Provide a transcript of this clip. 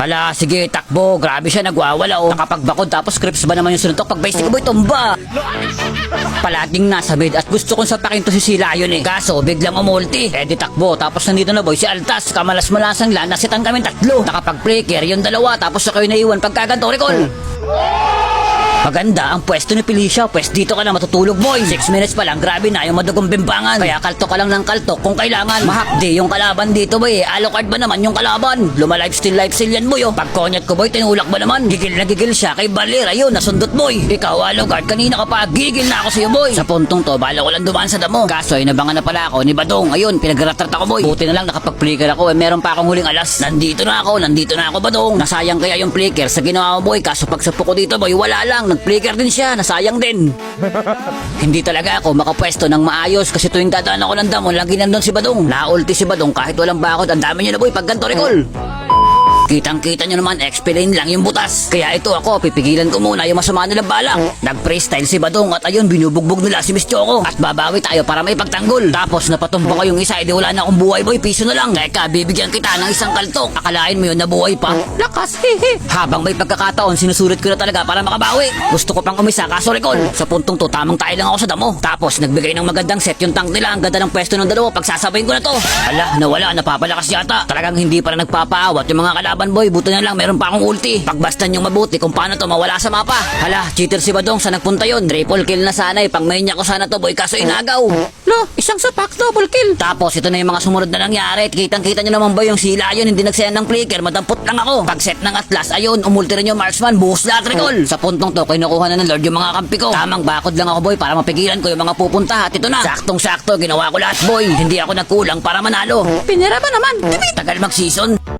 Hala, sige, takbo. Grabe siya, nagwawala oh. Nakapagbakod tapos crips ba naman yung suntok? Pag basic boy, tumba. Palaging nasa mid at gusto kong sapakin to si Sila yun eh. Kaso, biglang umulti. Eh di takbo. Tapos nandito na boy si Altas. Kamalas-malasang lang, nasitan kami tatlo. Nakapag-breaker yung dalawa. Tapos ako yung naiwan pagkaganto, recall. Maganda ang pwesto ni Felicia. Pwes dito ka na matutulog boy. 6 minutes pa lang, grabe na yung madugong bimbangan. Kaya kaltok ka lang ng kaltok kung kailangan. Mahapdi yung kalaban dito boy. Alucard ba naman yung kalaban? Lifesteal yan boy oh. Pag konyat ko boy, tinulak ba naman? Gigil na gigil siya kay Balir. Ayun, nasundot boy. Ikaw Alucard, kanina ka pa. Gigil na ako sa'yo boy. Sa puntong to, bala ko lang dumaan sa damo. Kaso ay nabangan na pala ako ni Badong. Ayun, pinagratrat ako boy. Buti na lang nakapag-flicker ako. Meron pa akong huling alas. Nandito na ako Badong. Nasayang kaya yung flicker sa ginawa mo boy. Kaso pagsapok ko dito boy, wala lang. Nag-flicker din siya, nasayang din. Hindi talaga ako makapwesto ng maayos kasi tuwing dadaan ako ng damo, lagi nandun si Badong. Naulti si Badong kahit walang bakod. Ang dami niya na boy, pag ganito recall. Kitang-kita nyo naman, explain lang yung butas. Kaya ito ako, pipigilan ko muna yung masama nilang balak. Nag-freestyle si Badong at ayun, binubugbog nila si Miss Choco. At babawi tayo para may pagtanggol. Tapos napatumbong ko yung isa, edi wala na akong buhay boy, piso na lang. Teka, bibigyan kita ng isang kaltok. Akalain mo yun na buhay pa. Lakas, hehe. Habang may pagkakataon, sinusulit ko na talaga para makabawi. Gusto ko pang umisa, kaso recall. Sa puntong to, tamang tayo lang ako sa damo. Tapos nagbigay ng magandang set yung tank nila. Ang ganda ng pwesto ng dalawa, pagsasabayin ko na to. Ala, nawala, napapalakas yata. Talagang hindi para nagpapaawat yung mga kalaban boy. Buto na lang, meron pa akong ulti. Pagbastan yung mabuti kung paano to mawala sa mapa. Hala, cheater si Badong, sa nagpunta yun. Triple kill na sana eh. Pang main niya ko sana to boy, kaso inagaw. Lo, isang sapak, double kill. Tapos ito na yung mga sumunod na nangyari. Kitang-kita nyo naman ba yung Sila yun, hindi nagsayan ng flicker. Madampot lang ako. Pag set ng Atlas, ayun, umulti rin yung marksman. Buhos lahat recall. Sa puntong to, kinukuha na ng Lord yung mga kampi ko. Tamang bakod lang ako boy para mapigilan ko yung mga pupunta. At ito na, saktong-sakto, ginawa ko lahat boy. Hindi ako nagkulang para manalo. Pinira ba naman? Tagal mag-season.